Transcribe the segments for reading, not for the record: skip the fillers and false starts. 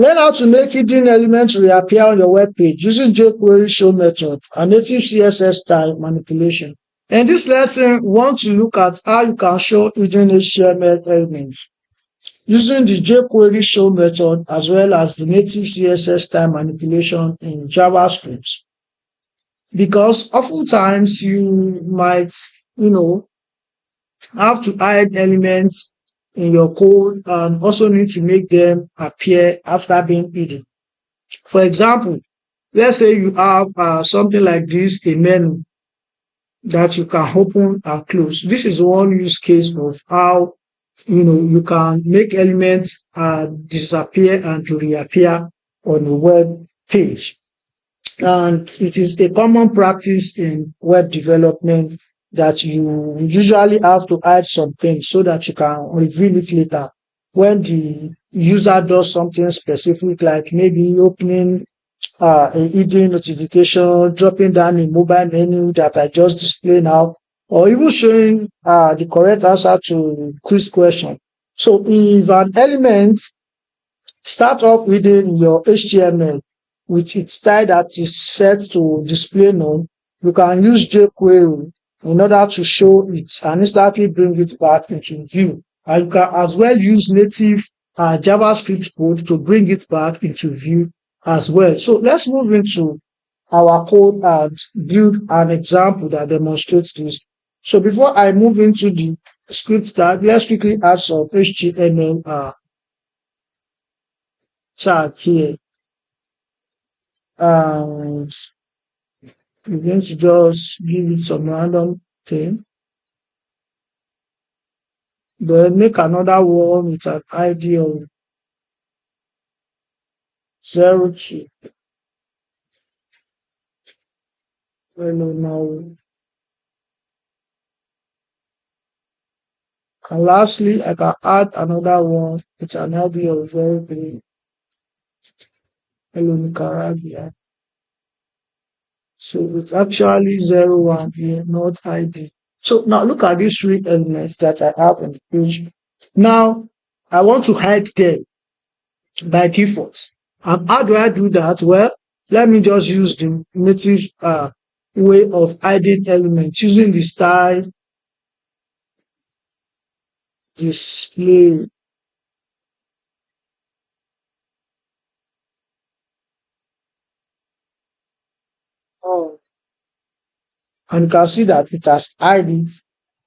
Learn how to make hidden elements reappear on your web page using jQuery show method and native CSS style manipulation. In this lesson, we want to look at how you can show hidden HTML elements using the jQuery show method as well as the native CSS style manipulation in JavaScript. Because oftentimes you might, have to hide elements in your code and also need to make them appear after being hidden. For example, let's say you have something like this, a menu that you can open and close. This is one use case of how you can make elements disappear and to reappear on a web page. And it is a common practice in web development that you usually have to hide something so that you can reveal it later when the user does something specific, like maybe opening a hidden notification, dropping down a mobile menu that I just displayed now, or even showing the correct answer to quiz question. So if an element start off within your HTML with its style that is set to display none, you can use jQuery in order to show it and instantly bring it back into view. And you can as well use native JavaScript code to bring it back into view as well. So let's move into our code and build an example that demonstrates this. So before I move into the script tag, let's quickly add some HTML tag here. And we're going to just give it some random thing. Then make another one with an ID of 02. Hello now. And lastly, I can add another one with an ID of 03. Hello Nicaragua. So it's actually 01 here, not ID. So now look at these three elements that I have on the page. Now I want to hide them by default. And how do I do that? Well, let me just use the native way of hiding elements using the style display. And you can see that it has hide it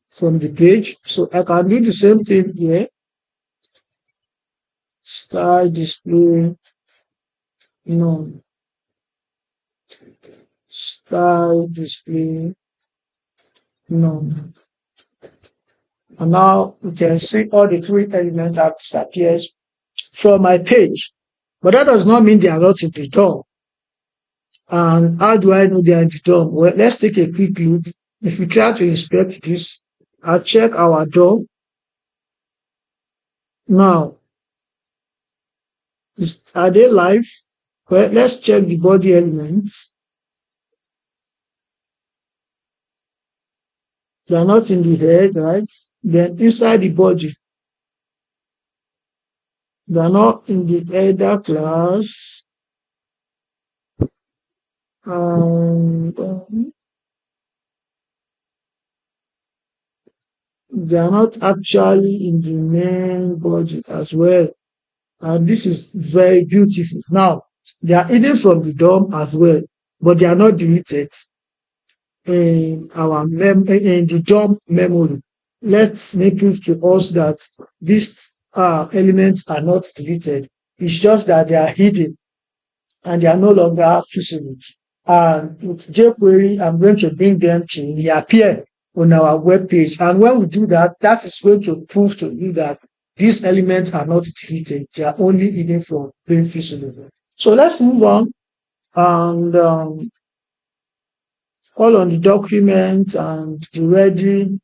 from the page. So I can do the same thing here. Style display none. Style display none. And now you can see all the three elements have disappeared from my page. But that does not mean they are not in the DOM. And how do I know they are in the DOM? Well, let's take a quick look. If we try to inspect this, I'll check our DOM. Now, are they live? Well, let's check the body elements. They are not in the head, right? Then inside the body, they are not in the header class. And they are not actually in the main body as well. And this is very beautiful. Now, they are hidden from the DOM as well, but they are not deleted in the DOM memory. Let's make proof to us that these elements are not deleted. It's just that they are hidden and they are no longer visible. And with jQuery, I'm going to bring them to reappear on our web page. And when we do that, that is going to prove to you that these elements are not deleted. They are only hidden from being visible. So let's move on and call on the document and the ready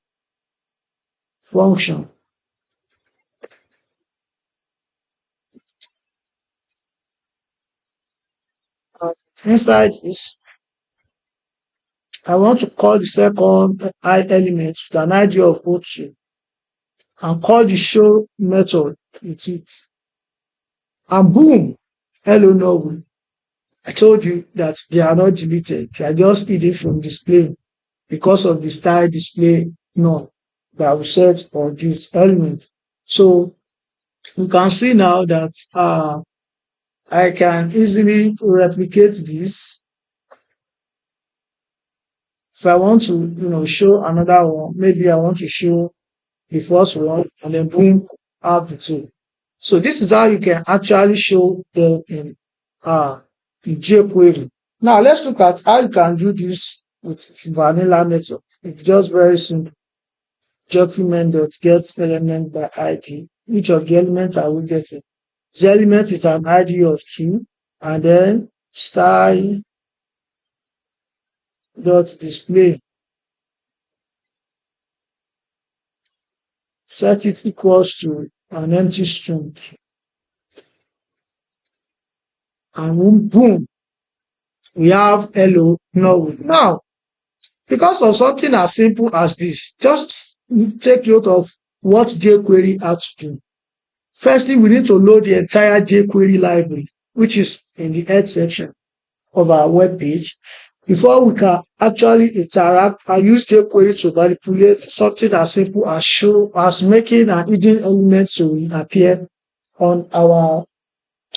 function. Inside this, I want to call the second I element with an ID of 02 and call the show method with it. And boom, hello Norwood. I told you that they are not deleted. They are just hidden from display because of the style display none that we set on this element. So you can see now that I can easily replicate this. If I want to, show another one, maybe I want to show the first one and then bring out the two. So this is how you can actually show them in jQuery. Now let's look at how you can do this with vanilla method. It's just very simple. Document.get element by ID. Each of the elements are we getting? The element is an ID of 2, and then style dot display. Set it equals to an empty string. And boom, we have hello Norwood. Now, because of something as simple as this, just take note of what jQuery has to do. Firstly, we need to load the entire jQuery library, which is in the head section of our web page, before we can actually interact and use jQuery to manipulate something as simple as making an hidden element to appear on our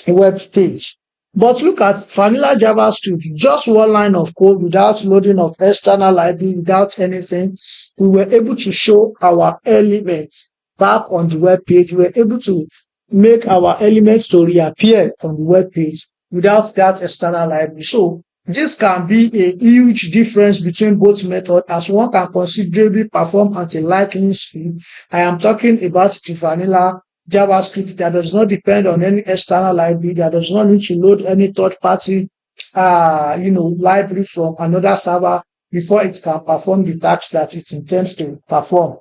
web page. But look at vanilla JavaScript, just one line of code without loading of external library, without anything. We were able to show our elements back on the web page. We were able to make our elements to reappear on the web page without that external library. So this can be a huge difference between both methods, as one can considerably perform at a lightning speed. I am talking about the vanilla JavaScript that does not depend on any external library, that does not need to load any third-party, library from another server before it can perform the task that it intends to perform.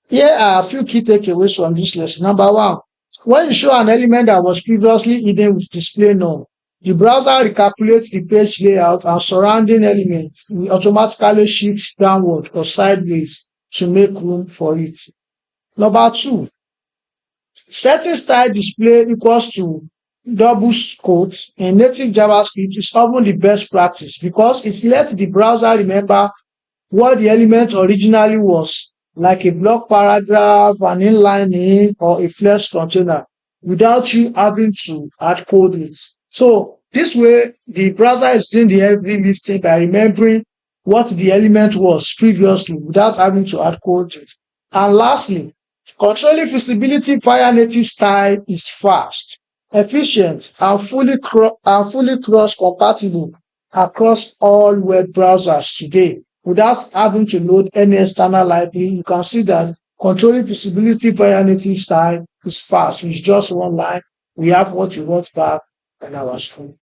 Here are a few key takeaways from this lesson. Number one, when you show an element that was previously hidden with display none, the browser recalculates the page layout and surrounding elements will automatically shift downward or sideways to make room for it. Number two, setting style display equals to double quotes in native JavaScript is often the best practice because it lets the browser remember what the element originally was, like a block paragraph, an inline name, or a flex container, without you having to hard code it. So this way, the browser is doing the heavy lifting by remembering what the element was previously without having to hard code it. And lastly, controlling visibility via native style is fast, efficient, and fully cross-compatible across all web browsers today. Without having to load any external library, you can see that controlling visibility via native style is fast. With just one line, we have what we want back on our screen.